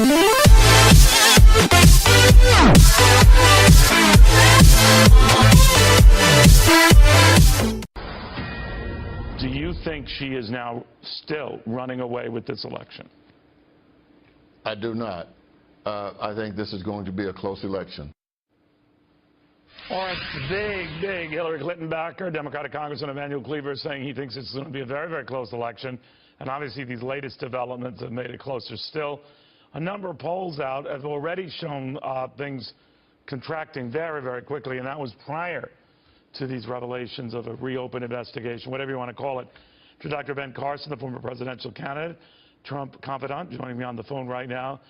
Do you think she is now still running away with this election? I do not. I think this is going to be a close election. All right, big Hillary Clinton backer, Democratic Congressman Emanuel Cleaver, is saying he thinks it's going to be a very close election. And obviously these latest developments have made it closer still. A number of polls out have already shown things contracting very quickly, and that was prior to these revelations of a reopened investigation, whatever you want to call it. To Dr. Ben Carson, the former presidential candidate, Trump confidant, joining me on the phone right now.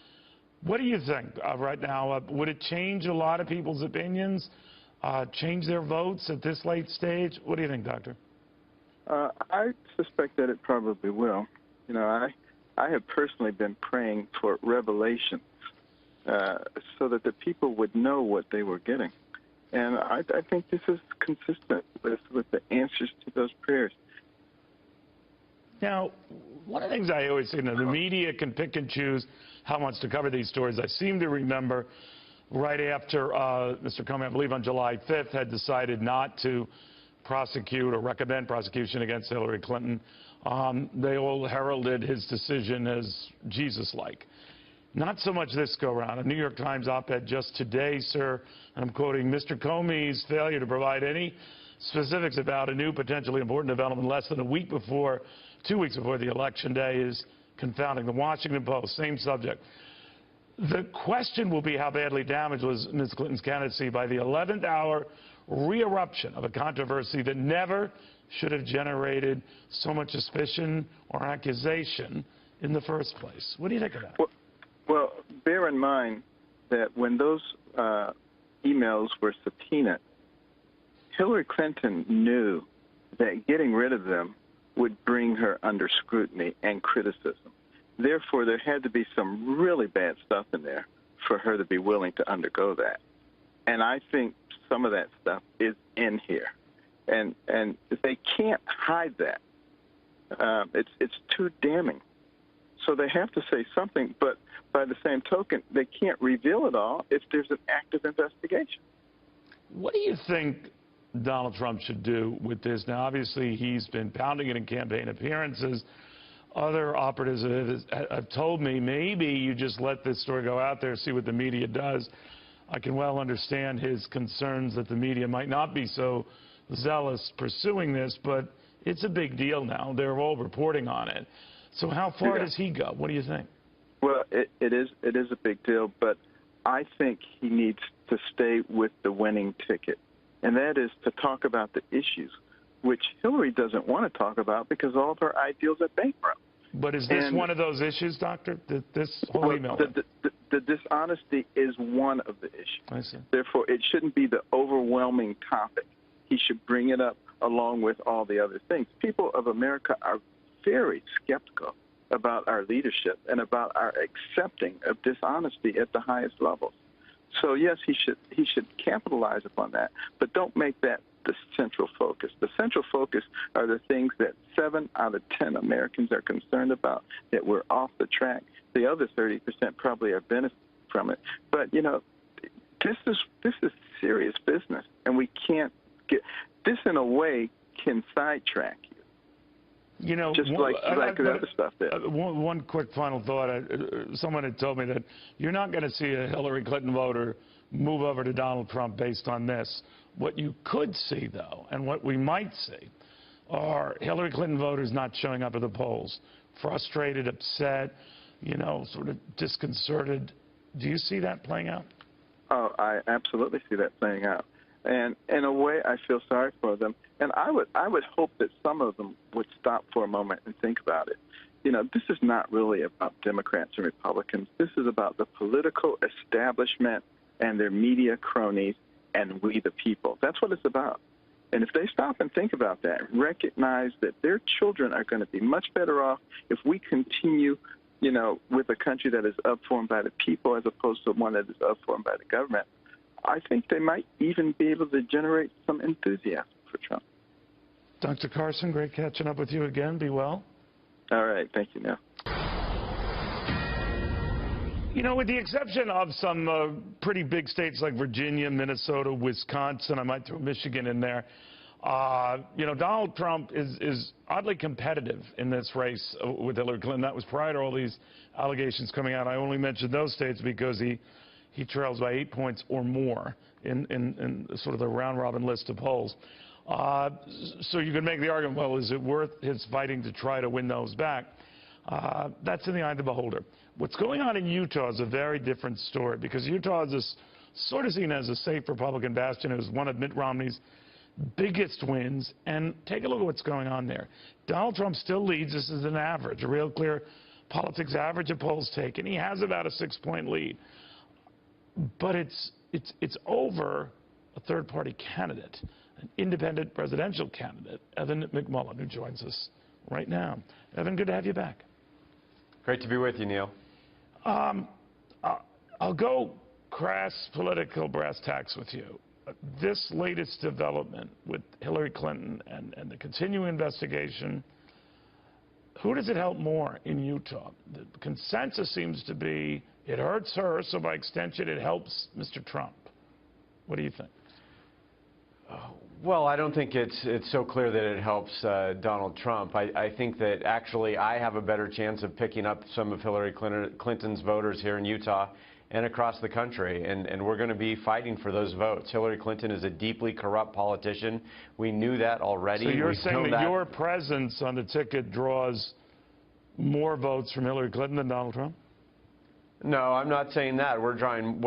What do you think right now? Would it change a lot of people's opinions, change their votes at this late stage? What do you think, Doctor? I suspect that it probably will. You know, I have personally been praying for revelations so that the people would know what they were getting. And I think this is consistent with the answers to those prayers. Now, one of the things I always say, the media can pick and choose how much to cover these stories. I seem to remember right after Mr. Comey, I believe on July 5th, had decided not to prosecute or recommend prosecution against Hillary Clinton, they all heralded his decision as Jesus-like. Not so much this go-round. A New York Times op-ed just today, sir, and I'm quoting, Mr. Comey's failure to provide any specifics about a new potentially important development less than 2 weeks before the election day is confounding. The Washington Post, same subject. The question will be how badly damaged was Ms. Clinton's candidacy by the 11th hour re-eruption of a controversy that never should have generated so much suspicion or accusation in the first place. What do you think of that? Well, bear in mind that when those emails were subpoenaed, Hillary Clinton knew that getting rid of them would bring her under scrutiny and criticism. Therefore, there had to be some really bad stuff in there for her to be willing to undergo that. And I think some of that stuff is in here. And they can't hide that. It's too damning. So they have to say something, but by the same token, they can't reveal it all if there's an active investigation. What do you think Donald Trump should do with this? Now, obviously, he's been pounding it in campaign appearances. Other operatives have told me maybe you just let this story go out there, see what the media does. I can well understand his concerns that the media might not be so zealous pursuing this, but it's a big deal now. They're all reporting on it. So how far does he go? What do you think? Well, it is a big deal, but I think he needs to stay with the winning ticket, and that is to talk about the issues, which Hillary doesn't want to talk about because all of her ideals are bankrupt. But is this one of those issues, Doctor? This whole email? The dishonesty is one of the issues. I see. Therefore, it shouldn't be the overwhelming topic. He should bring it up along with all the other things. People of America are very skeptical about our leadership and about our accepting of dishonesty at the highest levels. So yes, he should capitalize upon that, but don't make that the central focus. The central focus are the things that 7 out of 10 Americans are concerned about, that we're off the track. The other 30% probably are benefiting from it. But you know, this is serious business, and we can't get this in a way can sidetrack you. You know, just like the other stuff there. One quick final thought. Someone had told me that you're not going to see a Hillary Clinton voter move over to Donald Trump based on this. What you could see, though, and what we might see, are Hillary Clinton voters not showing up at the polls, frustrated, upset, you know, sort of disconcerted. Do you see that playing out? Oh, I absolutely see that playing out. And in a way, I feel sorry for them. And I would hope that some of them would stop for a moment and think about it. You know, this is not really about Democrats and Republicans. This is about the political establishment and their media cronies and we the people. That's what it's about. And if they stop and think about that, recognize that their children are going to be much better off if we continue, you know, with a country that is upformed by the people as opposed to one that is upformed by the government, I think they might even be able to generate some enthusiasm for Trump. Dr. Carson, great catching up with you again. Be well. All right. Thank you, Neil. You know, with the exception of some pretty big states like Virginia, Minnesota, Wisconsin, I might throw Michigan in there, you know, Donald Trump is oddly competitive in this race with Hillary Clinton. That was prior to all these allegations coming out. I only mentioned those states because he trails by 8 points or more in sort of the round-robin list of polls. So you could make the argument, well, is it worth his fighting to try to win those back? That's in the eye of the beholder. What's going on in Utah is a very different story because Utah is sort of seen as a safe Republican bastion. It was one of Mitt Romney's biggest wins. And take a look at what's going on there. Donald Trump still leads. This is an average, a real clear politics average of polls taken. He has about a 6-point lead. But it's over a third-party candidate, an independent presidential candidate, Evan McMullen, who joins us right now. Evan, good to have you back. Great to be with you, Neil. I'll go crass political brass tacks with you. This latest development with Hillary Clinton and the continuing investigation, who does it help more in Utah? The consensus seems to be it hurts her, so by extension it helps Mr. Trump. What do you think? Well, I don't think it's so clear that it helps Donald Trump. I think that actually I have a better chance of picking up some of Hillary Clinton's voters here in Utah and across the country, and we're going to be fighting for those votes. Hillary Clinton is a deeply corrupt politician. We knew that already. So you're saying that your presence on the ticket draws more votes from Hillary Clinton than Donald Trump? No, I'm not saying that. We're drawing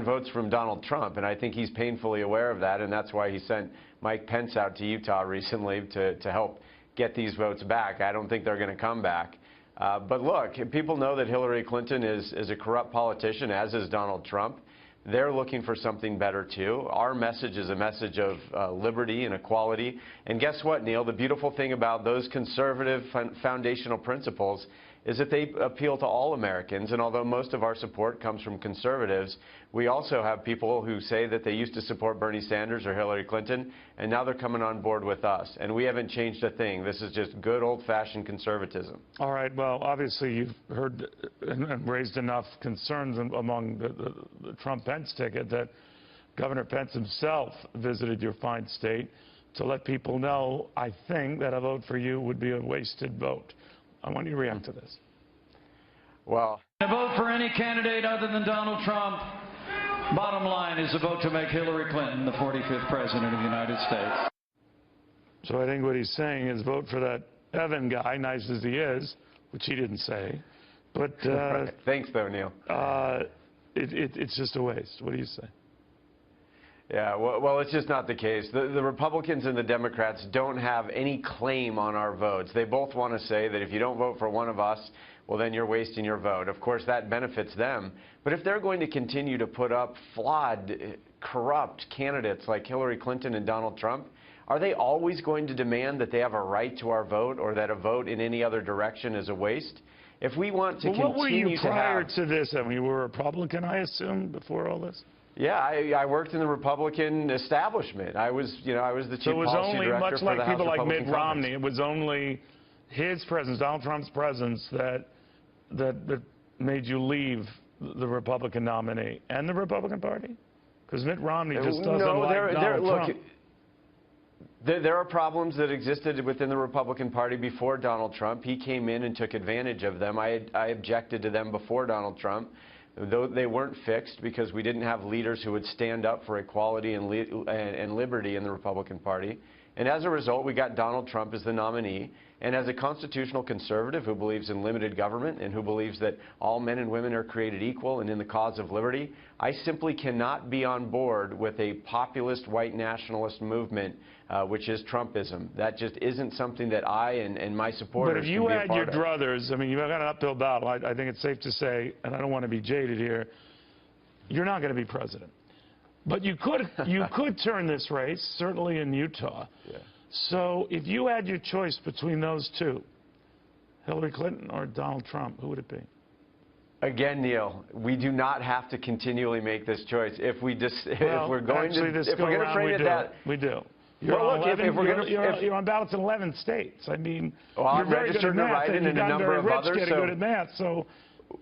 votes from Donald Trump, and I think he's painfully aware of that, and that's why he sent Mike Pence out to Utah recently to help get these votes back. I don't think they're going to come back. But look, people know that Hillary Clinton is a corrupt politician, as is Donald Trump. They're looking for something better, too. Our message is a message of liberty and equality. And guess what, Neil? The beautiful thing about those conservative foundational principles is that they appeal to all Americans. And although most of our support comes from conservatives, we also have people who say that they used to support Bernie Sanders or Hillary Clinton, and now they're coming on board with us. And we haven't changed a thing. This is just good old-fashioned conservatism. All right. Well, obviously, you've heard and raised enough concerns among the Trump-Pence ticket that Governor Pence himself visited your fine state to let people know, I think, that a vote for you would be a wasted vote. I want you to react to this. Well, a vote for any candidate other than Donald Trump, bottom line, is a vote to make Hillary Clinton the 45th president of the United States. So I think what he's saying is vote for that Evan guy, nice as he is, which he didn't say. But thanks, though, Neil. It's just a waste. What do you say? Yeah, well, it's just not the case. The Republicans and the Democrats don't have any claim on our votes. They both want to say that if you don't vote for one of us, well, then you're wasting your vote. Of course, that benefits them. But if they're going to continue to put up flawed, corrupt candidates like Hillary Clinton and Donald Trump, are they always going to demand that they have a right to our vote or that a vote in any other direction is a waste? If we want to continue to have... What were you prior to this? I mean, you were a Republican, I assume, before all this? Yeah, I worked in the Republican establishment. I was the chief policy director. So it was only, much like people like Mitt Romney, it was only his presence, Donald Trump's presence, that made you leave the Republican nominee and the Republican Party? Because Mitt Romney just doesn't like Donald Trump. There are problems that existed within the Republican Party before Donald Trump. He came in and took advantage of them. I objected to them before Donald Trump. Though they weren't fixed because we didn't have leaders who would stand up for equality and liberty in the Republican Party. And as a result, we got Donald Trump as the nominee. And as a constitutional conservative who believes in limited government and who believes that all men and women are created equal and in the cause of liberty, I simply cannot be on board with a populist white nationalist movement, which is Trumpism. That just isn't something that I and my supporters can be a part of. But if you had your druthers, I mean, you've got an uphill battle. I think it's safe to say, and I don't want to be jaded here, you're not going to be president. But you could turn this race, certainly in Utah. Yeah. So if you had your choice between those two, Hillary Clinton or Donald Trump, who would it be? Again, Neil, we do not have to continually make this choice. If we're going to frame it that we do. You're on ballots in 11 states. I mean, well, you're very good at math, and and you've gotten very number of rich others, getting good at math. So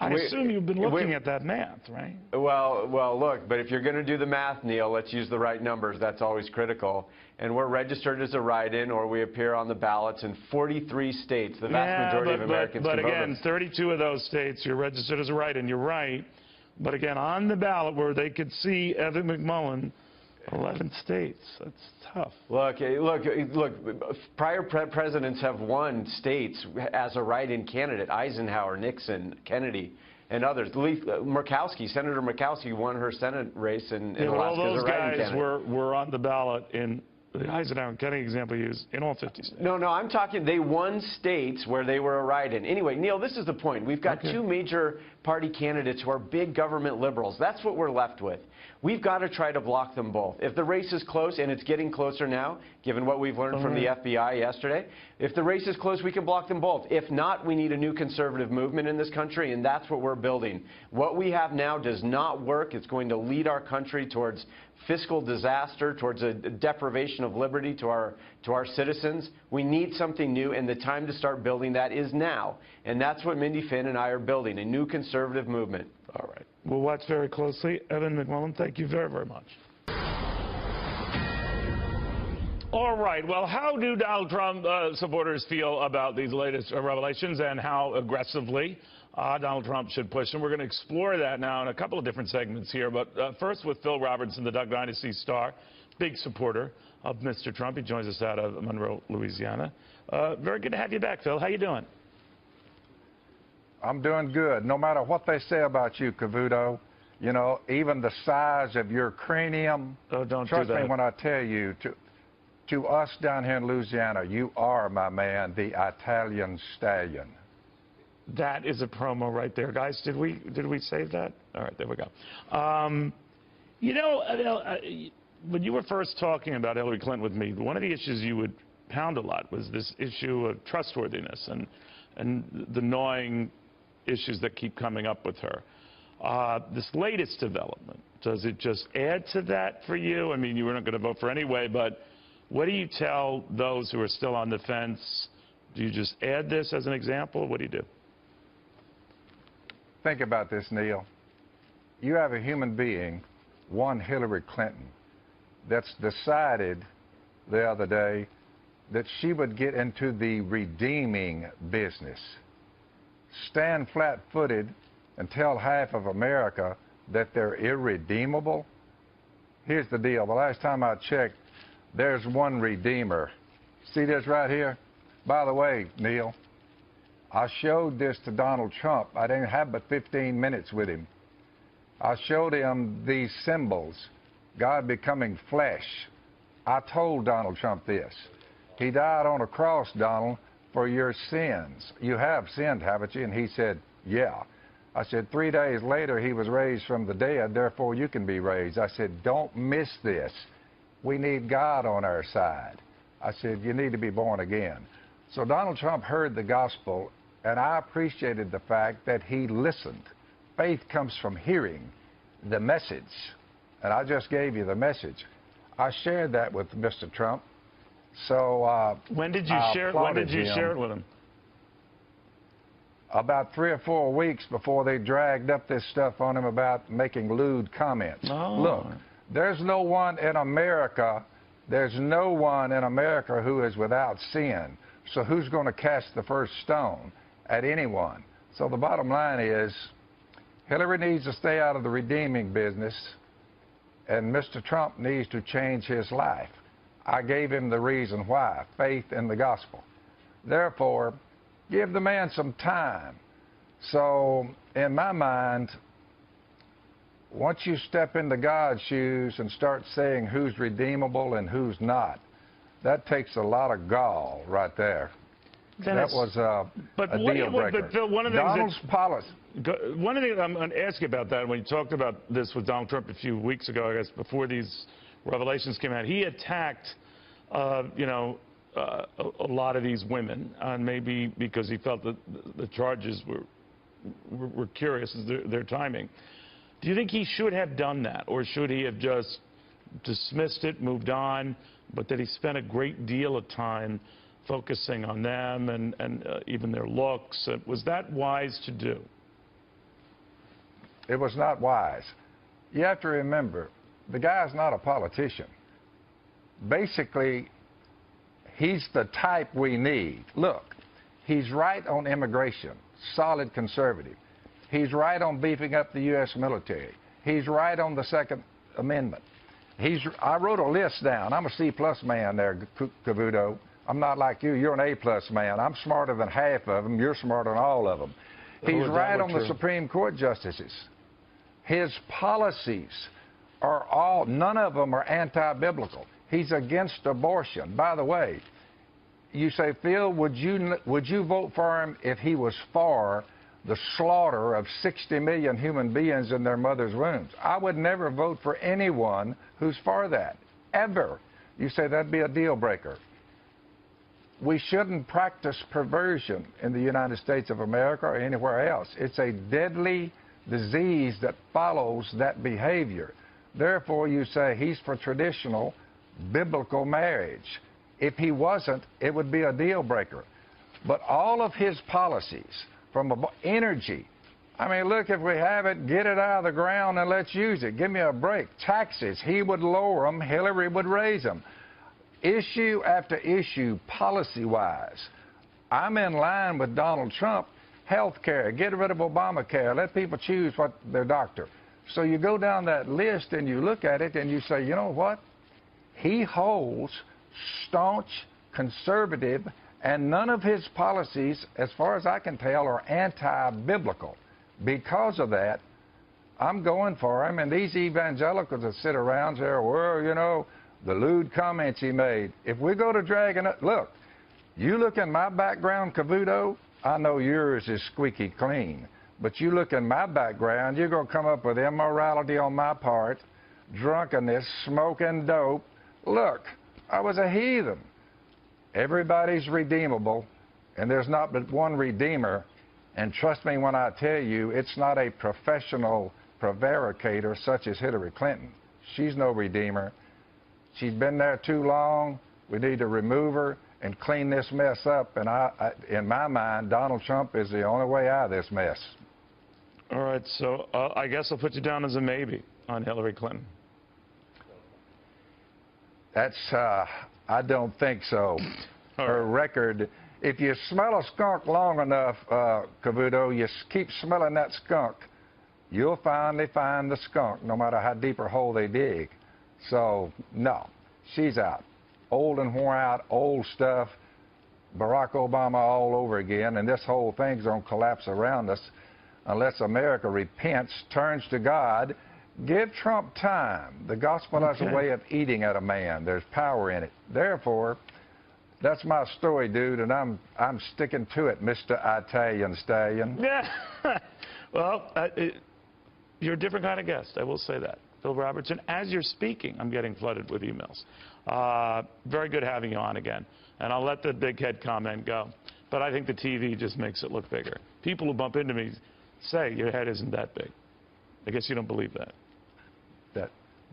I assume you've been looking at that math, right? Well, look, but if you're going to do the math, Neil, let's use the right numbers. That's always critical. And we're registered as a write-in, or we appear on the ballots in 43 states, the vast majority of Americans But can vote. again, 32 of those states, you're registered as a write-in. You're right. But again, on the ballot where they could see Evan McMullin, 11 states. That's tough. Look, prior presidents have won states as a write-in candidate. Eisenhower, Nixon, Kennedy, and others. Murkowski, Senator Murkowski won her Senate race in Alaska as a write-in candidate. All those guys were on the ballot in the Eisenhower and Kennedy example used in all 50 states. No, I'm talking they won states where they were a write-in. Anyway, Neil, this is the point. We've got two major party candidates who are big government liberals. That's what we're left with. We've got to try to block them both. If the race is close, and it's getting closer now, given what we've learned from the FBI yesterday, if the race is close, we can block them both. If not, we need a new conservative movement in this country, and that's what we're building. What we have now does not work. It's going to lead our country towards fiscal disaster, towards a deprivation of liberty to our citizens. We need something new, and the time to start building that is now. And that's what Mindy Finn and I are building, a new conservative movement. All right. We'll watch very closely. Evan McMullin, thank you very, very much. All right. Well, how do Donald Trump supporters feel about these latest revelations and how aggressively Donald Trump should push them? We're going to explore that now in a couple of different segments here. But first with Phil Robertson, the Duck Dynasty star, big supporter of Mr. Trump. He joins us out of Monroe, Louisiana. Very good to have you back, Phil. How you doing? I'm doing good. No matter what they say about you, Cavuto, you know, even the size of your cranium, trust me when I tell you, to us down here in Louisiana, you are, my man, the Italian stallion. That is a promo right there, guys. Did we save that? All right, there we go. You know, when you were first talking about Hillary Clinton with me, one of the issues you would pound a lot was this issue of trustworthiness and the gnawing issues that keep coming up with her. This latest development, does it just add to that for you? I mean, you were not going to vote for anyway, but what do you tell those who are still on the fence? Do you just add this as an example? What do you do? Think about this, Neil. You have a human being, one Hillary Clinton, that's decided the other day that she would get into the redeeming business. Stand flat-footed and tell half of America that they're irredeemable? Here's the deal. The last time I checked, there's one redeemer. See this right here? By the way, Neil, I showed this to Donald Trump. I didn't have but 15 minutes with him. I showed him these symbols, God becoming flesh. I told Donald Trump this. He died on a cross, Donald, for your sins. You have sinned, haven't you? And he said, yeah. I said, 3 days later, he was raised from the dead, therefore you can be raised. I said, don't miss this. We need God on our side. I said, you need to be born again. So Donald Trump heard the gospel, and I appreciated the fact that he listened. Faith comes from hearing the message, and I just gave you the message. I shared that with Mr. Trump. So when did you share it with him? About 3 or 4 weeks before they dragged up this stuff on him about making lewd comments. Oh. Look, there's no one in America who is without sin. So who's going to cast the first stone at anyone? So the bottom line is, Hillary needs to stay out of the redeeming business, and Mr. Trump needs to change his life. I gave him the reason why, faith in the gospel. Therefore, give the man some time. So, in my mind, once you step into God's shoes and start saying who's redeemable and who's not, that takes a lot of gall right there. That was a deal breaker. But Phil, one of the Donald's policy. One of the things I'm going to ask you about that, when you talked about this with Donald Trump a few weeks ago, I guess, before these revelations came out, he attacked, a lot of these women, maybe because he felt that the charges were curious as their timing. Do you think he should have done that, or should he have just dismissed it, moved on, but that he spent a great deal of time focusing on them and even their looks? Was that wise to do? It was not wise. You have to remember, the guy's not a politician. Basically, he's the type we need. Look, he's right on immigration, solid conservative. He's right on beefing up the U.S. military. He's right on the Second Amendment. I wrote a list down. I'm a C-plus man there, Cavuto. I'm not like you. You're an A-plus man. I'm smarter than half of them. You're smarter than all of them. He's right on the Supreme Court justices. His policies are all, none of them are anti-biblical. He's against abortion. By the way, you say, Phil, would you vote for him if he was for the slaughter of 60 million human beings in their mother's wombs? I would never vote for anyone who's for that, ever. You say that'd be a deal breaker. We shouldn't practice perversion in the United States of America or anywhere else. It's a deadly disease that follows that behavior. Therefore, you say he's for traditional biblical marriage. If he wasn't, it would be a deal breaker. But all of his policies, from energy, I mean, look, if we have it, get it out of the ground and let's use it. Give me a break. Taxes, he would lower them, Hillary would raise them. Issue after issue, policy-wise, I'm in line with Donald Trump. Health care, get rid of Obamacare, let people choose what their doctor. So you go down that list and you look at it and you say, you know what? He holds staunch, conservative, and none of his policies, as far as I can tell, are anti-biblical. Because of that, I'm going for him. And these evangelicals that sit around there, well, you know, the lewd comments he made. If we go to dragging it, look, you look in my background, Cavuto, I know yours is squeaky clean. But you look in my background, you're going to come up with immorality on my part, drunkenness, smoking dope. Look, I was a heathen. Everybody's redeemable, and there's not but one redeemer. And trust me when I tell you, it's not a professional prevaricator such as Hillary Clinton. She's no redeemer. She's been there too long. We need to remove her and clean this mess up. And in my mind, Donald Trump is the only way out of this mess. All right, so I guess I'll put you down as a maybe on Hillary Clinton. That's, I don't think so. Her record, if you smell a skunk long enough, Cavuto, you keep smelling that skunk, you'll finally find the skunk, no matter how deep a hole they dig. So, no, she's out. Old and worn out, old stuff, Barack Obama all over again, and this whole thing's going to collapse around us unless America repents, turns to God. Give Trump time. The gospel has a way of eating at a man. There's power in it. Therefore, that's my story, dude, and I'm sticking to it, Mr. Italian Stallion. Yeah. Well, you're a different kind of guest, I will say that. Phil Robertson, as you're speaking, I'm getting flooded with emails. Very good having you on again. And I'll let the big head comment go. But I think the TV just makes it look bigger. People who bump into me say your head isn't that big. I guess you don't believe that.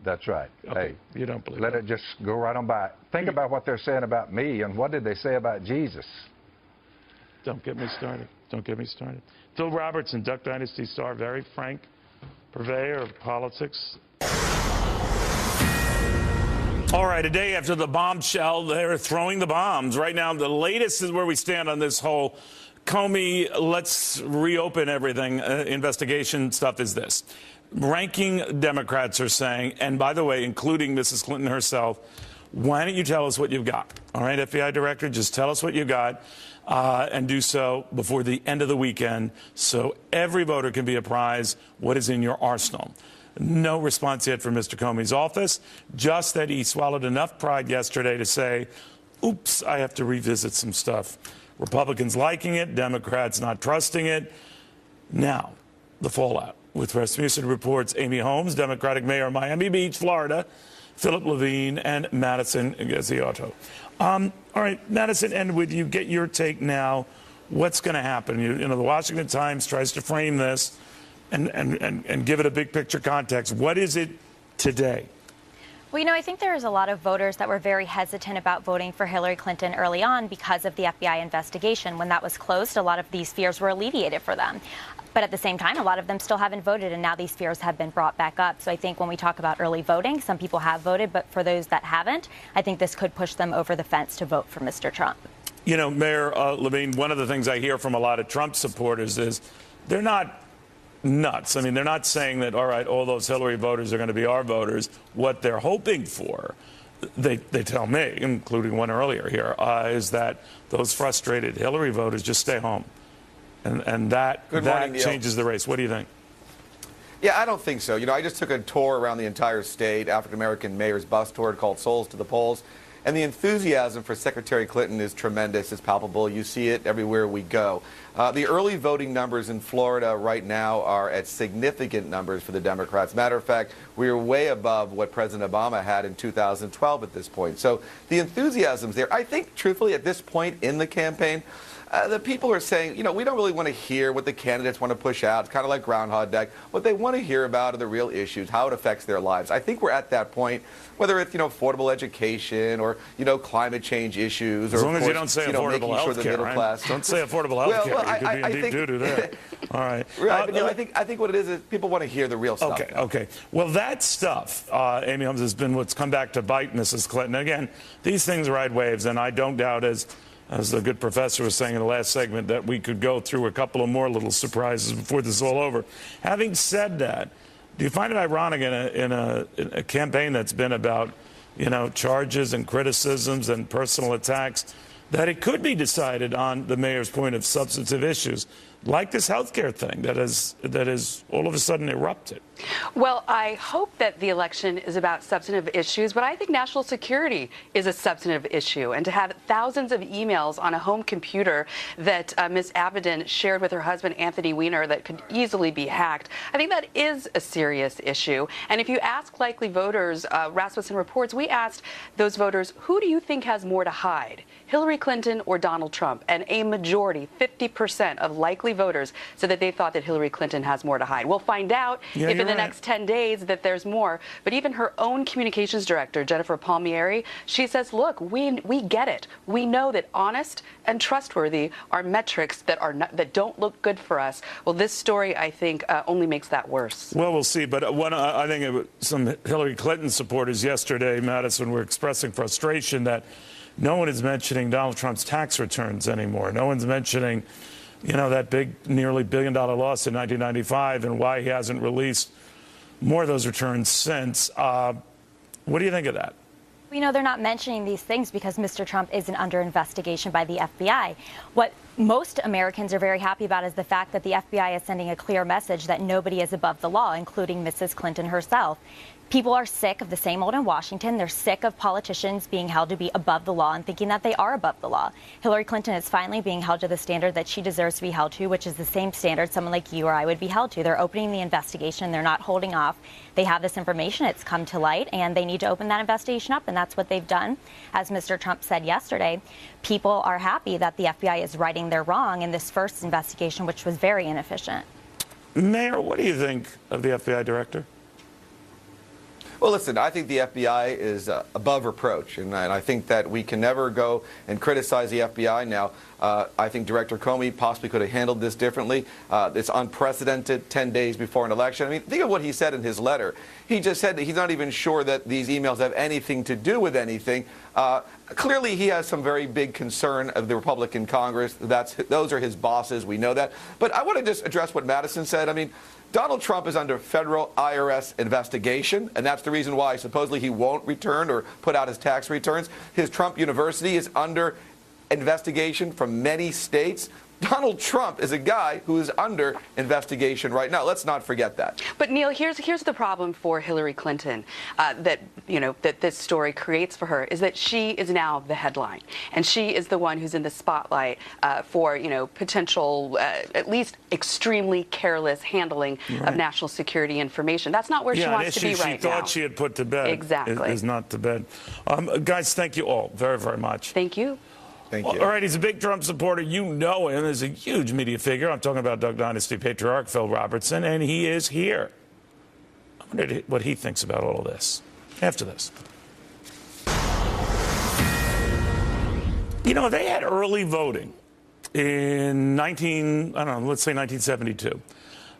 That's right. Okay. Hey, you don't believe let that. it just go right on by. Think about what they're saying about me, and what did they say about Jesus? Don't get me started. Don't get me started. Phil Robertson, Duck Dynasty star, very frank purveyor of politics. All right, a day after the bombshell, they're throwing the bombs. Right now, the latest is where we stand on this whole Comey, let's reopen everything, investigation stuff is this. Ranking Democrats are saying, and by the way, including Mrs. Clinton herself, why don't you tell us what you've got? All right, FBI director, just tell us what you got and do so before the end of the weekend so every voter can be apprised what is in your arsenal. No response yet from Mr. Comey's office, just that he swallowed enough pride yesterday to say, oops, I have to revisit some stuff. Republicans liking it, Democrats not trusting it. Now, the fallout. With Rasmussen Reports' Amy Holmes, Democratic Mayor of Miami Beach, Florida, Philip Levine, and Madison Gaziotto. All right, Madison, and would you get your take now? What's going to happen? You know, the Washington Times tries to frame this and give it a big picture context. What is it today? Well, you know, I think there is a lot of voters that were very hesitant about voting for Hillary Clinton early on because of the FBI investigation. When that was closed, a lot of these fears were alleviated for them. But at the same time, a lot of them still haven't voted, and now these fears have been brought back up. So I think when we talk about early voting, some people have voted, but for those that haven't, I think this could push them over the fence to vote for Mr. Trump. You know, Mayor Levine, one of the things I hear from a lot of Trump supporters is they're not nuts. I mean, they're not saying that, all right, all those Hillary voters are going to be our voters. What they're hoping for, they tell me, including one earlier here, is that those frustrated Hillary voters just stay home. And that changes the race. What do you think? Yeah, I don't think so. You know, I just took a tour around the entire state, African-American mayor's bus tour called Souls to the Polls. And the enthusiasm for Secretary Clinton is tremendous. It's palpable. You see it everywhere we go. The early voting numbers in Florida right now are at significant numbers for the Democrats. Matter of fact, we are way above what President Obama had in 2012 at this point. So the enthusiasm's there. I think, truthfully, at this point in the campaign, the people are saying, you know, we don't really want to hear what the candidates want to push out. It's kind of like Groundhog Day. What they want to hear about are the real issues, how it affects their lives. I think we're at that point, whether it's, you know, affordable education or, you know, climate change issues. As or long as you don't say affordable health care, right? Don't say affordable health care. You could be in deep doo-doo there. All right. Right, but, you know, I think what it is people want to hear the real stuff. Okay. Well, that stuff, Amy Holmes, has been what's come back to bite Mrs. Clinton. Again, these things ride waves, and I don't doubt, as the good professor was saying in the last segment, that we could go through a couple of more little surprises before this is all over. Having said that, do you find it ironic in a campaign that's been about, you know, charges and criticisms and personal attacks, that it could be decided on the mayor's point of substantive issues, like this health care thing that is all of a sudden erupted? Well, I hope that the election is about substantive issues, but I think national security is a substantive issue. And to have thousands of emails on a home computer that Ms. Avedon shared with her husband, Anthony Weiner, that could easily be hacked, I think that is a serious issue. And if you ask likely voters, Rasmussen reports, we asked those voters, who do you think has more to hide, Hillary Clinton or Donald Trump? And a majority, 50% of likely voters, said that they thought that Hillary Clinton has more to hide. We'll find out if in the next 10 days that there's more. But even her own communications director, Jennifer Palmieri, she says, look, we get it. We know that honest and trustworthy are metrics that don't look good for us. Well, this story, I think, only makes that worse. Well, we'll see. But I think some Hillary Clinton supporters yesterday, Madison, were expressing frustration that no one is mentioning Donald Trump's tax returns anymore. No one's mentioning, you know, that big, nearly $1 billion loss in 1995 and why he hasn't released more of those returns since. What do you think of that? You know, they're not mentioning these things because Mr. Trump isn't under investigation by the FBI. What most Americans are very happy about is the fact that the FBI is sending a clear message that nobody is above the law, including Mrs. Clinton herself. People are sick of the same old in Washington. They're sick of politicians being held to be above the law and thinking that they are above the law. Hillary Clinton is finally being held to the standard that she deserves to be held to, which is the same standard someone like you or I would be held to. They're opening the investigation. They're not holding off. They have this information. It's come to light, and they need to open that investigation up, and that's what they've done. As Mr. Trump said yesterday, people are happy that the FBI is righting their wrong in this first investigation, which was very inefficient. Mayor, what do you think of the FBI director? Well, listen, I think the FBI is above reproach, and I think that we can never go and criticize the FBI now. I think Director Comey possibly could have handled this differently. It's unprecedented 10 days before an election. I mean, think of what he said in his letter. He just said that he's not even sure that these emails have anything to do with anything. Clearly, he has some very big concern of the Republican Congress. Those are his bosses. We know that. But I want to just address what Madison said. I mean, Donald Trump is under federal IRS investigation, and that's the reason why supposedly he won't return or put out his tax returns. His Trump University is under investigation from many states. Donald Trump is a guy who is under investigation right now. Let's not forget that. But Neil, here's the problem for Hillary Clinton that this story creates for her is that she is now the headline, and she is the one who's in the spotlight for potential, at least extremely careless handling of national security information. That's not where she wants to be right now. She thought she had put to bed. Exactly. Is not to bed. Guys, thank you all very, very much. Thank you. Thank you. All right, he's a big Trump supporter. You know him as a huge media figure. I'm talking about Duck Dynasty patriarch Phil Robertson, and he is here. I wonder what he thinks about all of this after this. You know, they had early voting in let's say 1972.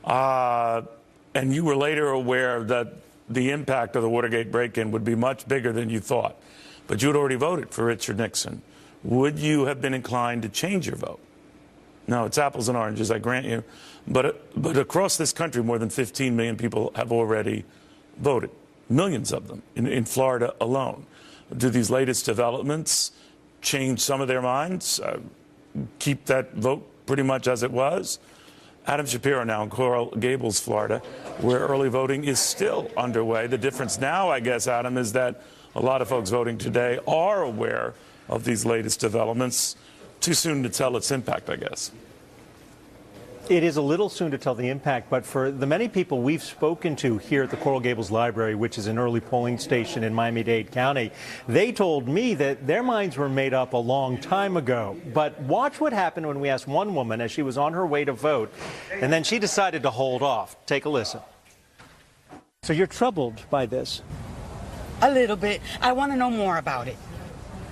and you were later aware that the impact of the Watergate break-in would be much bigger than you thought, but you'd already voted for Richard Nixon, would you have been inclined to change your vote? No, it's apples and oranges, I grant you. But across this country, more than 15 million people have already voted, millions of them in Florida alone. Do these latest developments change some of their minds, keep that vote pretty much as it was? Adam Shapiro now in Coral Gables, Florida, where early voting is still underway. The difference now, I guess, Adam, is that a lot of folks voting today are aware of these latest developments. Too soon to tell its impact, I guess. It is a little soon to tell the impact, but for the many people we've spoken to here at the Coral Gables Library, which is an early polling station in Miami-Dade County, they told me that their minds were made up a long time ago. But watch what happened when we asked one woman as she was on her way to vote, and then she decided to hold off. Take a listen. So you're troubled by this? A little bit. I want to know more about it.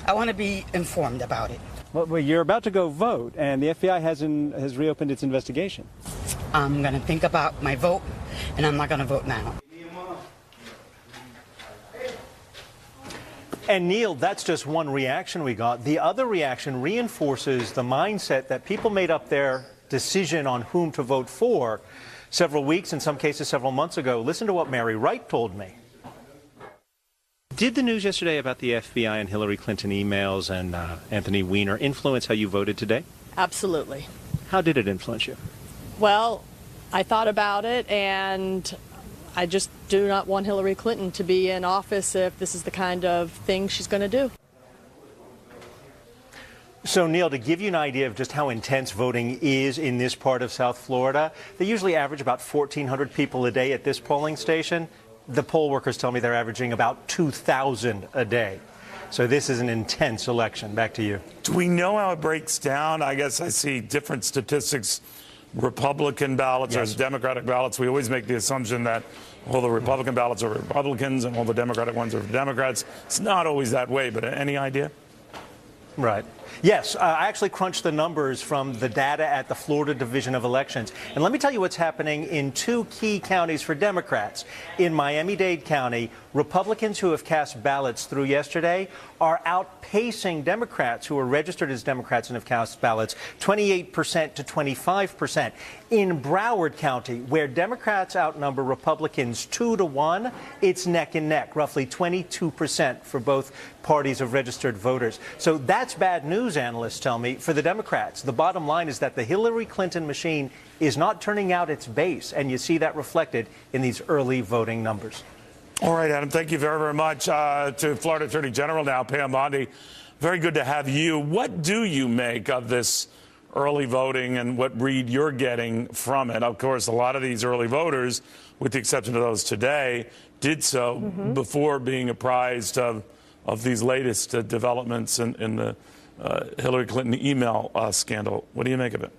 I want to be informed about it. Well, you're about to go vote, and the FBI has reopened its investigation. I'm going to think about my vote, and I'm not going to vote now. And Neil, that's just one reaction we got. The other reaction reinforces the mindset that people made up their decision on whom to vote for several weeks, in some cases several months ago. Listen to what Mary Wright told me. Did the news yesterday about the FBI and Hillary Clinton emails and Anthony Weiner influence how you voted today? Absolutely. How did it influence you? Well, I thought about it, and I just do not want Hillary Clinton to be in office if this is the kind of thing she's going to do. So, Neil, to give you an idea of just how intense voting is in this part of South Florida, they usually average about 1,400 people a day at this polling station. The poll workers tell me they're averaging about 2,000 a day. So this is an intense election. Back to you. Do we know how it breaks down? I guess I see different statistics, Republican ballots versus Democratic ballots. We always make the assumption that all the Republican ballots are Republicans and all the Democratic ones are Democrats. It's not always that way, but any idea? Right. Yes, I actually crunched the numbers from the data at the Florida Division of Elections. And let me tell you what's happening in two key counties for Democrats. In Miami-Dade County, Republicans who have cast ballots through yesterday are outpacing Democrats who are registered as Democrats and have cast ballots 28% to 25%. In Broward County, where Democrats outnumber Republicans 2-1, it's neck and neck, roughly 22% for both parties of registered voters. So that's bad news, analysts tell me, for the Democrats. The bottom line is that the Hillary Clinton machine is not turning out its base, and you see that reflected in these early voting numbers. All right, Adam, thank you very, very much. To Florida Attorney General now, Pam Bondi. Very good to have you. What do you make of this early voting and what read you're getting from it? Of course, a lot of these early voters, with the exception of those today, did so before being apprised of these latest developments in the Hillary Clinton email scandal. What do you make of it?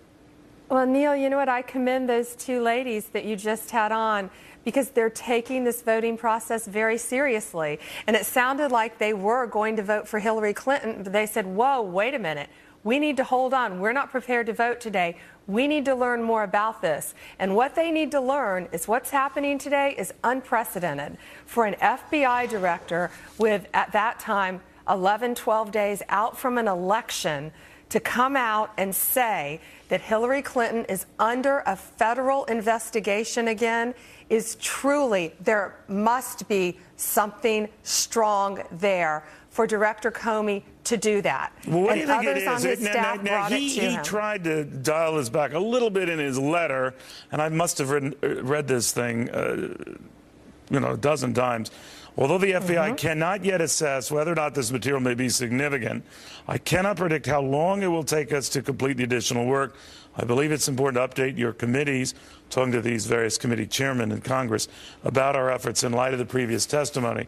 Well, Neil, you know what? I commend those two ladies that you just had on, because they're taking this voting process very seriously. And it sounded like they were going to vote for Hillary Clinton, but they said, whoa, wait a minute. We need to hold on. We're not prepared to vote today. We need to learn more about this. And what they need to learn is what's happening today is unprecedented for an FBI director with, at that time, 11, 12 days out from an election to come out and say that Hillary Clinton is under a federal investigation again is truly, there must be something strong there for Director Comey to do that. Well, what do you think others it on is? his staff brought it to He him. tried to dial this back a little bit in his letter, and I must have read this thing, a dozen times. Although the FBI cannot yet assess whether or not this material may be significant, I cannot predict how long it will take us to complete the additional work. I believe it's important to update your committees, talking to these various committee chairmen in Congress, about our efforts in light of the previous testimony.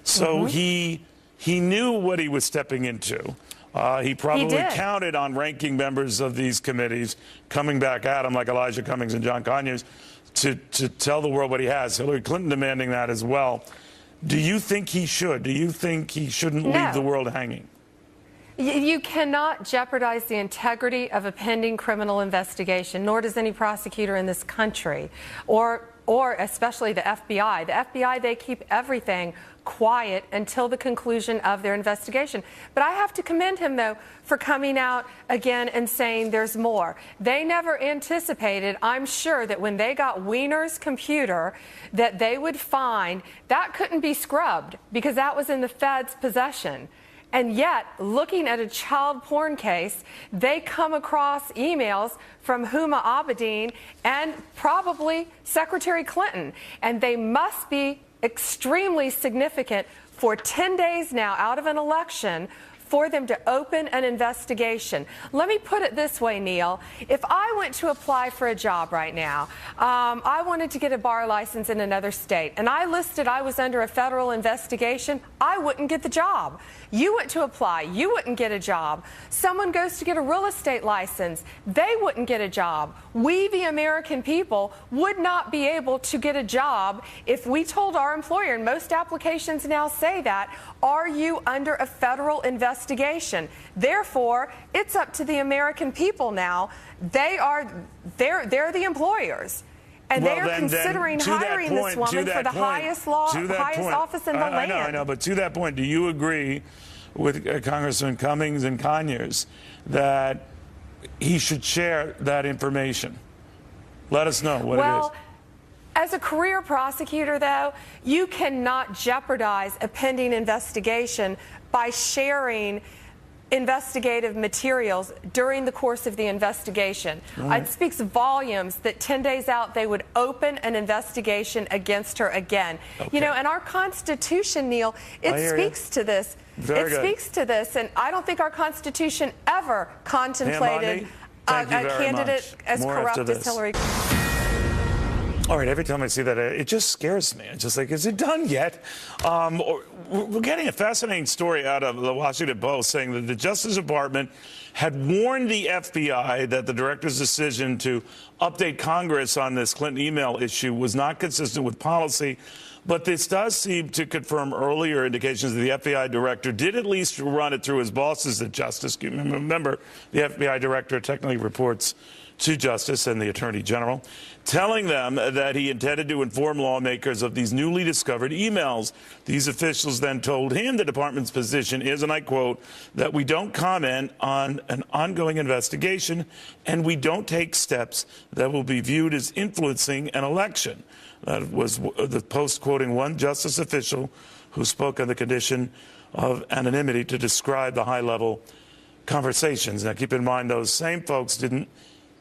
So he knew what he was stepping into. He probably counted on ranking members of these committees coming back at him, like Elijah Cummings and John Conyers, to tell the world what he has. Hillary Clinton demanding that as well. Do you think he should? Do you think he shouldn't leave the world hanging? You cannot jeopardize the integrity of a pending criminal investigation, nor does any prosecutor in this country, or especially the FBI. The FBI, they keep everything quiet until the conclusion of their investigation. But I have to commend him, though, for coming out again and saying there's more. They never anticipated, I'm sure, that when they got Weiner's computer, that they would find that couldn't be scrubbed because that was in the Fed's possession. And yet, looking at a child porn case, they come across emails from Huma Abedin and probably Secretary Clinton. And they must be extremely significant for 10 days now out of an election for them to open an investigation. Let me put it this way, Neil. If I went to apply for a job right now, I wanted to get a bar license in another state, and I listed I was under a federal investigation, I wouldn't get the job. You went to apply, you wouldn't get a job. Someone goes to get a real estate license, they wouldn't get a job. We, the American people, would not be able to get a job if we told our employer, and most applications now say that, are you under a federal investigation? Therefore, it's up to the American people now. They're the employers. And they are considering hiring this woman for the highest office in the land. I know, but to that point, do you agree with Congressman Cummings and Conyers that he should share that information? Let us know what it is. As a career prosecutor, though, you cannot jeopardize a pending investigation by sharing investigative materials during the course of the investigation. It speaks volumes that 10 days out they would open an investigation against her again. Okay. You know, and our Constitution, Neil, it speaks to this. Speaks to this, and I don't think our Constitution ever contemplated a candidate as corrupt as Hillary Clinton. All right, every time I see that, it just scares me. It's just like, is it done yet? We're getting a fascinating story out of the Washington Post saying that the Justice Department had warned the FBI that the director's decision to update Congress on this Clinton email issue was not consistent with policy. But this does seem to confirm earlier indications that the FBI director did at least run it through his bosses at Justice. Remember, the FBI director technically reports to Justice and the Attorney General, telling them that he intended to inform lawmakers of these newly discovered emails. These officials then told him the department's position is, and I quote, that we don't comment on an ongoing investigation and we don't take steps that will be viewed as influencing an election. That was the Post quoting one Justice official who spoke on the condition of anonymity to describe the high-level conversations. Now, keep in mind, those same folks didn't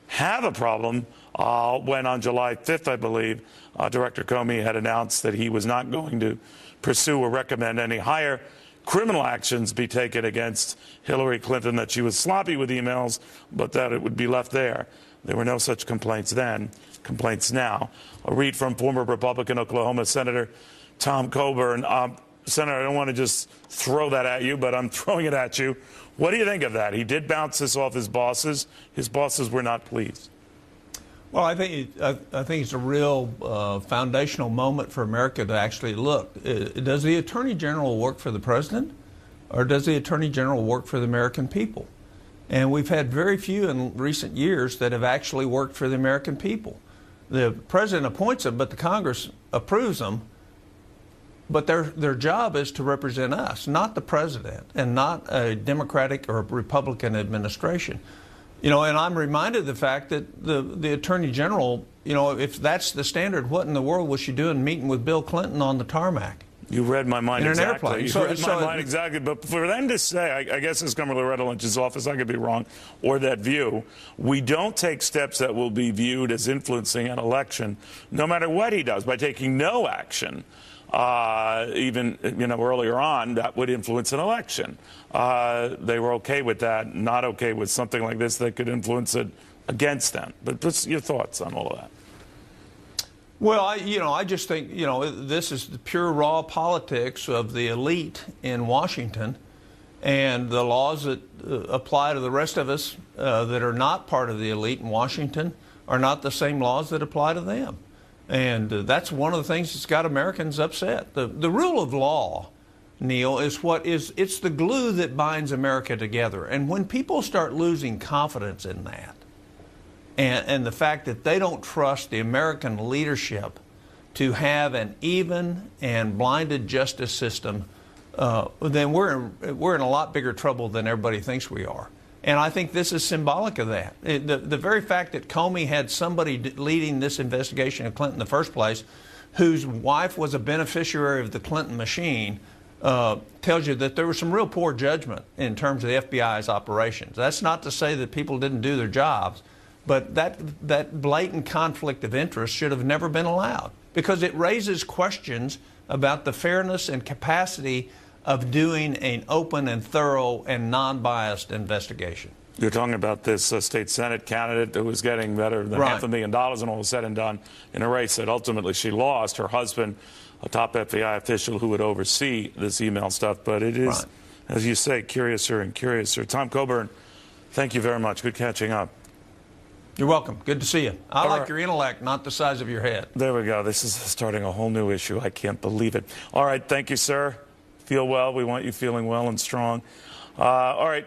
have a problem when on July 5th, I believe, Director Comey had announced that he was not going to pursue or recommend any higher criminal actions be taken against Hillary Clinton, that she was sloppy with emails, but that it would be left there. There were no such complaints then, complaints now. A read from former Republican Oklahoma Senator Tom Coburn. Senator, I don't want to just throw that at you, but I'm throwing it at you. What do you think of that? He did bounce this off his bosses. His bosses were not pleased. Well, I think it's a real foundational moment for America to actually look. Does the Attorney General work for the President, or does the Attorney General work for the American people? And we've had very few in recent years that have actually worked for the American people. The President appoints them, but the Congress approves them. But their job is to represent us, not the President, and not a Democratic or Republican administration. You know, and I'm reminded of the fact that the Attorney General, you know, if that's the standard, what in the world was she doing meeting with Bill Clinton on the tarmac? You read my mind exactly. You read my mind exactly. But for them to say, I guess it's come from Loretta Lynch's office, I could be wrong, or that view, we don't take steps that will be viewed as influencing an election, no matter what he does, by taking no action. Even, you know, earlier on, that would influence an election. They were okay with that, not okay with something like this that could influence it against them. But what's your thoughts on all of that? Well, I just think, you know, this is the pure raw politics of the elite in Washington, and the laws that apply to the rest of us that are not part of the elite in Washington are not the same laws that apply to them. And that's one of the things that's got Americans upset. The rule of law Neil, it's the glue that binds America together. And when people start losing confidence in that, and the fact that they don't trust the American leadership to have an even and blinded justice system, then we're in a lot bigger trouble than everybody thinks we are. And I think this is symbolic of that. The very fact that Comey had somebody leading this investigation of Clinton in the first place, whose wife was a beneficiary of the Clinton machine, tells you that there was some real poor judgment in terms of the FBI's operations. That's not to say that people didn't do their jobs, but that blatant conflict of interest should have never been allowed, because it raises questions about the fairness and capacity of doing an open and thorough and non-biased investigation. You're talking about this state Senate candidate who was getting better than $500,000 and all was said and done in a race that ultimately she lost. Her husband, a top FBI official who would oversee this email stuff. But it is, as you say, curiouser and curiouser. Tom Coburn, thank you very much. Good catching up. You're welcome. Good to see you. I like your intellect, not the size of your head. There we go. This is starting a whole new issue. I can't believe it. All right. Thank you, sir. Feel well. We want you feeling well and strong. All right.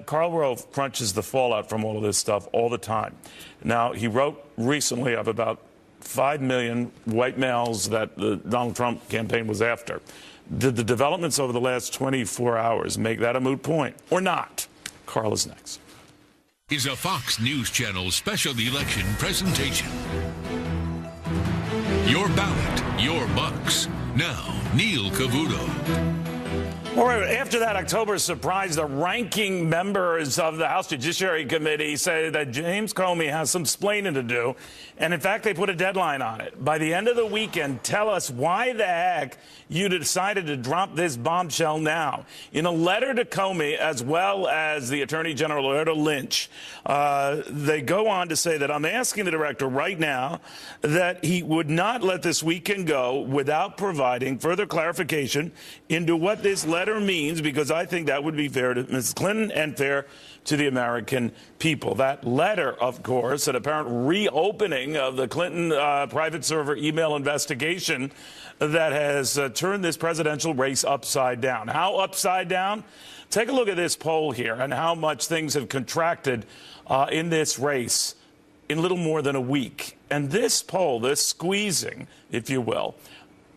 Karl Rove crunches the fallout from all of this stuff all the time. Now, he wrote recently of about 5 million white males that the Donald Trump campaign was after. Did the developments over the last 24 hours make that a moot point or not? Karl is next. Is a Fox News Channel special election presentation. Your ballot, your bucks. Now, Neil Cavuto. All right, after that October surprise, the ranking members of the House Judiciary Committee say that James Comey has some splaining to do. And in fact, they put a deadline on it. By the end of the weekend, tell us why the heck you decided to drop this bombshell now. In a letter to Comey, as well as the Attorney General Loretta Lynch, they go on to say that I'm asking the director right now that he would not let this weekend go without providing further clarification into what this letter means, because I think that would be fair to Ms. Clinton and fair to the American people. That letter, of course, an apparent reopening of the Clinton private server email investigation that has turned this presidential race upside down. How upside down? Take a look at this poll here and how much things have contracted in this race in little more than a week. And this poll, this squeezing, if you will,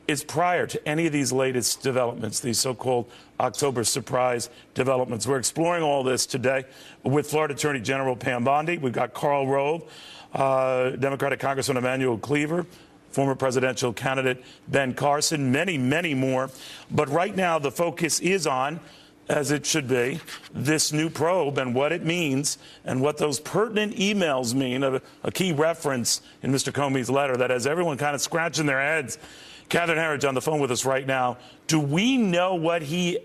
is prior to any of these latest developments, these so-called October surprise developments. We're exploring all this today with Florida Attorney General Pam Bondi. We've got Karl Rove, Democratic Congressman Emanuel Cleaver, former presidential candidate Ben Carson, many, many more. But right now the focus is on, as it should be, this new probe and what it means and what those pertinent emails mean. A key reference in Mr. Comey's letter that has everyone kind of scratching their heads. Catherine Herridge on the phone with us right now. Do we know what he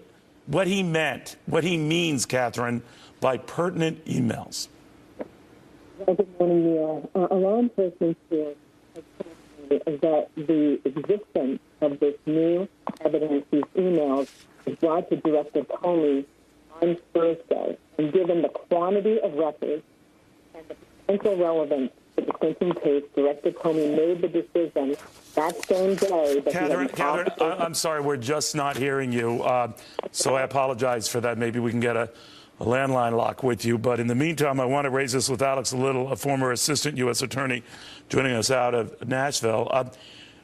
meant, what he means, Catherine, by pertinent emails? Well, good morning, Neil. A law enforcement source has told me that the existence of this new evidence, these emails, was brought to Director Comey on Thursday. And given the quantity of records and the potential relevance to the Clinton case, Director Comey made the decision that same day. That Catherine, I'm sorry, we're just not hearing you, so I apologize for that. Maybe we can get a landline lock with you. But in the meantime, I want to raise this with Alex Little, a former assistant U.S. attorney joining us out of Nashville.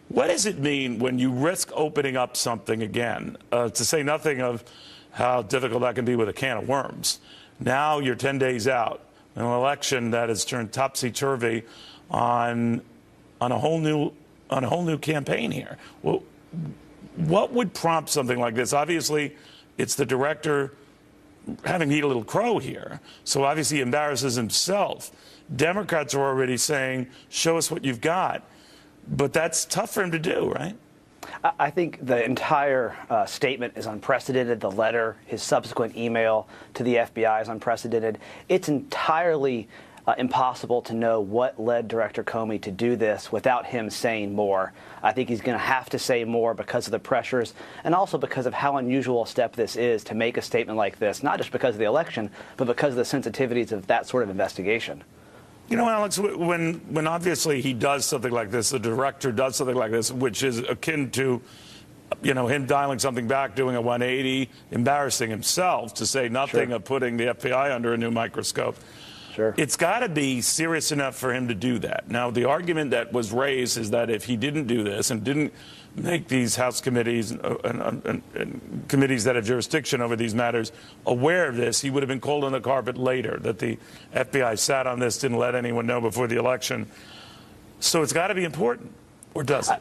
What does it mean when you risk opening up something again, to say nothing of how difficult that can be with a can of worms? Now you're 10 days out, an election that has turned topsy-turvy on a whole new campaign here. Well, what would prompt something like this? Obviously, it's the director having to eat a little crow here, so obviously he embarrasses himself. Democrats are already saying, show us what you've got. But that's tough for him to do, right? I think the entire statement is unprecedented. The letter, his subsequent email to the FBI is unprecedented. It's entirely impossible to know what led Director Comey to do this without him saying more. I think he's going to have to say more because of the pressures and also because of how unusual a step this is to make a statement like this, not just because of the election, but because of the sensitivities of that sort of investigation. You know, Alex, when obviously he does something like this, the director does something like this, which is akin to him dialing something back, doing a 180, embarrassing himself, to say nothing of putting the FBI under a new microscope. Sure. It's got to be serious enough for him to do that. Now, the argument that was raised is that if he didn't do this and didn't make these House committees and committees that have jurisdiction over these matters aware of this, he would have been called on the carpet later, that the FBI sat on this, didn't let anyone know before the election. So it's got to be important, or does it?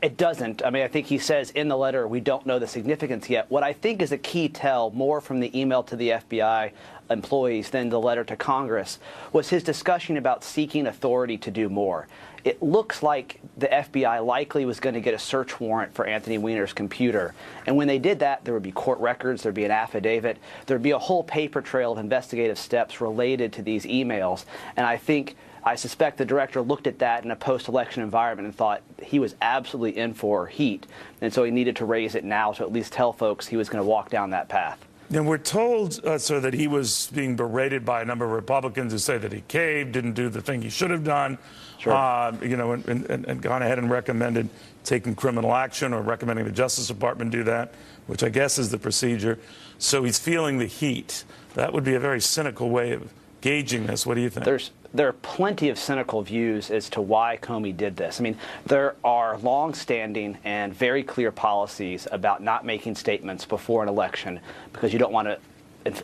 It doesn't. I mean, I think he says in the letter, we don't know the significance yet. What I think is a key tell, more from the email to the FBI employees than the letter to Congress, was his discussion about seeking authority to do more. It looks like the FBI likely was going to get a search warrant for Anthony Weiner's computer. And when they did that, there would be court records, there'd be an affidavit, there'd be a whole paper trail of investigative steps related to these emails. And I suspect the director looked at that in a post-election environment and thought he was absolutely in for heat. And so he needed to raise it now to at least tell folks he was going to walk down that path. And we're told, sir, that he was being berated by a number of Republicans who say that he caved, didn't do the thing he should have done, sure. And gone ahead and recommended taking criminal action or recommending the Justice Department do that, which I guess is the procedure. So he's feeling the heat. That would be a very cynical way of gauging this. What do you think? There are plenty of cynical views as to why Comey did this. I mean, there are long-standing and very clear policies about not making statements before an election because you don't want to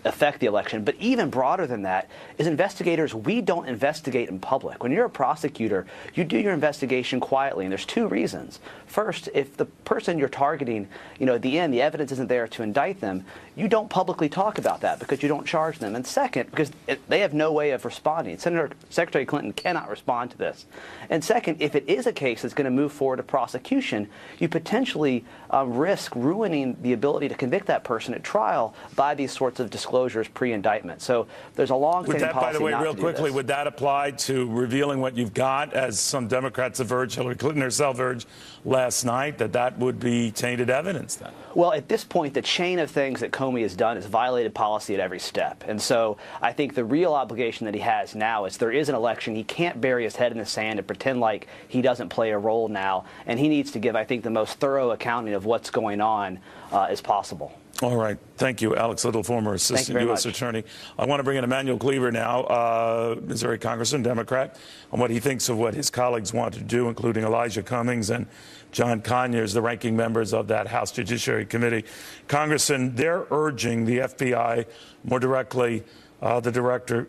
affect the election. But even broader than that is investigators, we don't investigate in public. When you're a prosecutor, you do your investigation quietly, and there's two reasons. First, if the person you're targeting, at the end, the evidence isn't there to indict them, you don't publicly talk about that because you don't charge them. And second, because they have no way of responding. Secretary Clinton cannot respond to this. And second, if it is a case that's going to move forward to prosecution, you potentially risk ruining the ability to convict that person at trial by these sorts of disclosures pre-indictment. So there's a long-standing policy. By the way, not real to do quickly, this. would that apply to revealing what you've got, as some Democrats have urged, Hillary Clinton herself urged last night, that would be tainted evidence then? Well, at this point, the chain of things that Comey has done has violated policy at every step. And so I think the real obligation that he has now is there is an election. He can't bury his head in the sand and pretend like he doesn't play a role now. And he needs to give, I think, the most thorough accounting of what's going on as possible. All right. Thank you, Alex Little, former assistant U.S. attorney. I want to bring in Emanuel Cleaver now, Missouri congressman, Democrat, on what he thinks of what his colleagues want to do, including Elijah Cummings and John Conyers, the ranking members of that House Judiciary Committee. Congressman, they're urging the FBI, more directly the director,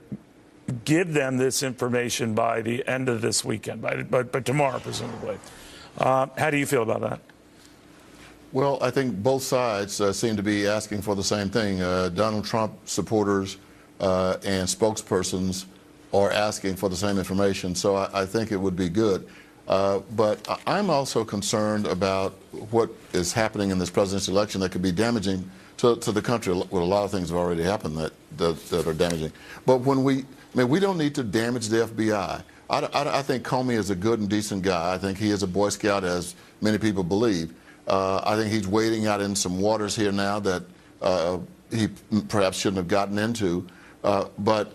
give them this information by the end of this weekend, by tomorrow, presumably. How do you feel about that? Well, I think both sides seem to be asking for the same thing. Donald Trump supporters and spokespersons are asking for the same information, so I think it would be good. But I'm also concerned about what is happening in this presidential election that could be damaging to the country. Well, a lot of things have already happened that are damaging. But we don't need to damage the FBI. I think Comey is a good and decent guy. I think he is a Boy Scout, as many people believe. I think he's wading out in some waters here now that he perhaps shouldn't have gotten into. But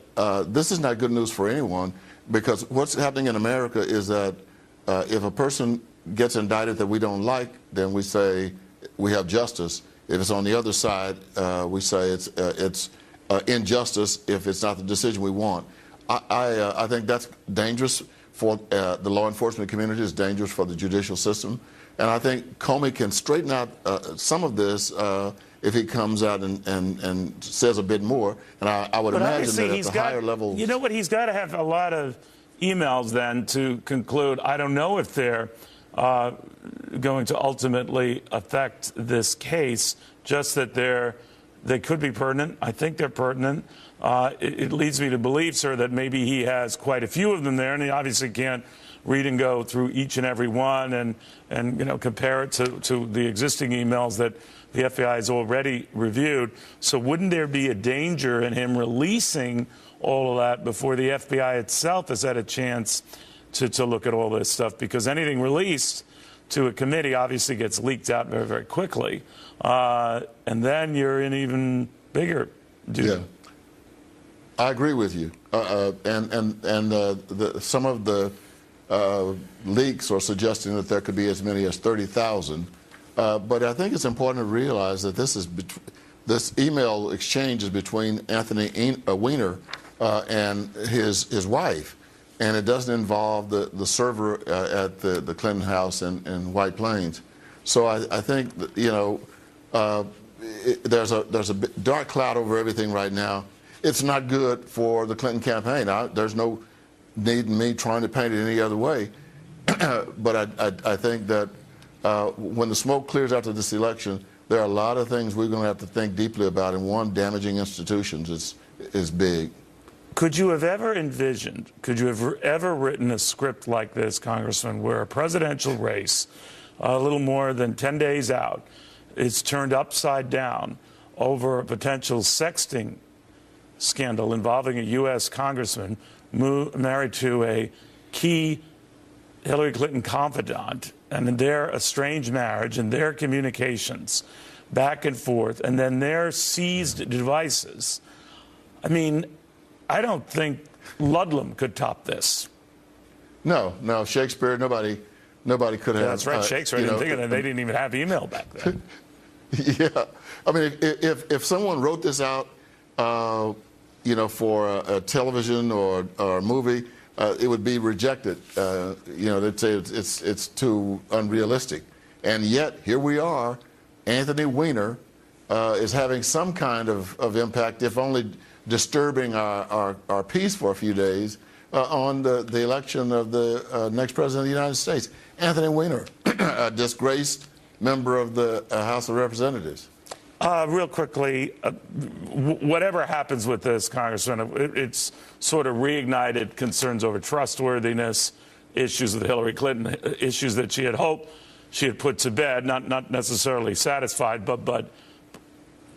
this is not good news for anyone, because what's happening in America is that if a person gets indicted that we don't like, then we say we have justice. If it's on the other side, we say it's injustice if it's not the decision we want. I think that's dangerous for the law enforcement community. It's dangerous for the judicial system. And I think Comey can straighten out some of this if he comes out and says a bit more. And I would imagine that at the higher levels. You know what? He's got to have a lot of emails then to conclude. I don't know if they're going to ultimately affect this case, just that they could be pertinent. I think they're pertinent. It leads me to believe, sir, that maybe he has quite a few of them there, and he obviously can't read and go through each and every one and compare it to the existing emails that the FBI has already reviewed. So wouldn't there be a danger in him releasing all of that before the FBI itself has had a chance to look at all this stuff? Because anything released to a committee obviously gets leaked out very, very quickly. And then you're in even bigger duty. Yeah. I agree with you. Some of the leaks are suggesting that there could be as many as 30,000 But I think it's important to realize that this email exchange is between Anthony Weiner and his wife, and it doesn't involve the server at the Clinton house in White Plains. So I think that, you know, there's a dark cloud over everything right now. It's not good for the Clinton campaign. There's no need in me trying to paint it any other way. But I think that when the smoke clears after this election, there are a lot of things we're going to have to think deeply about, and one, damaging institutions is big. Could you have ever envisioned, could you have ever written a script like this, Congressman, where a presidential race, a little more than 10 days out, is turned upside down over a potential sexting scandal involving a U.S. congressman married to a key Hillary Clinton confidant, and their estranged marriage and their communications back and forth, and then their seized devices? I mean, I don't think Ludlam could top this. No, Shakespeare, nobody could have. That's right, Shakespeare. I didn't think of that. They didn't even have email back then. Yeah, I mean, if someone wrote this out, you know, for a television or a movie, it would be rejected. You know, they'd say it's too unrealistic. And yet, here we are. Anthony Weiner is having some kind of impact, if only disturbing our peace for a few days, on the election of the next president of the United States. Anthony Weiner, a disgraced member of the House of Representatives. Real quickly, whatever happens with this, Congressman, it's sort of reignited concerns over trustworthiness, issues with Hillary Clinton, issues that she had hoped she had put to bed, not necessarily satisfied, but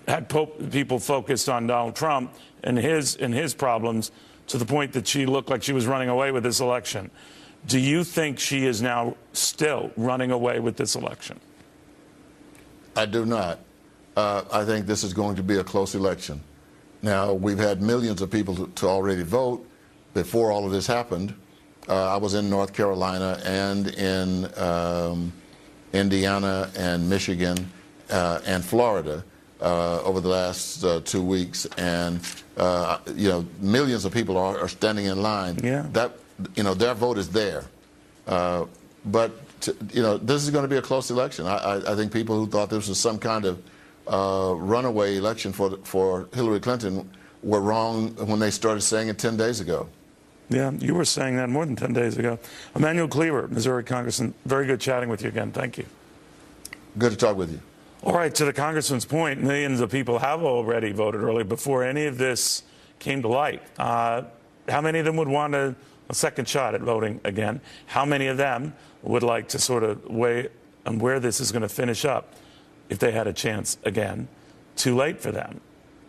had people focused on Donald Trump and his problems, to the point that she looked like she was running away with this election. Do you think she is now still running away with this election? I do not. I think this is going to be a close election. Now, we've had millions of people to already vote before all of this happened. I was in North Carolina and in Indiana and Michigan and Florida over the last 2 weeks, and you know, millions of people are standing in line. Yeah. That, you know, their vote is there. But you know, this is going to be a close election. I think people who thought this was some kind of runaway election for Hillary Clinton were wrong when they started saying it 10 days ago. Yeah, you were saying that more than 10 days ago. Emanuel Cleaver, Missouri Congressman, very good chatting with you again. Thank you. Good to talk with you. All right, to the Congressman's point, millions of people have already voted early before any of this came to light. How many of them would want a second shot at voting again? How many of them would like to sort of weigh on where this is going to finish up if they had a chance again? Too late for them.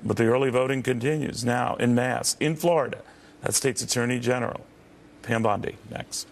But the early voting continues now en masse in Florida. That state's Attorney General, Pam Bondi, next.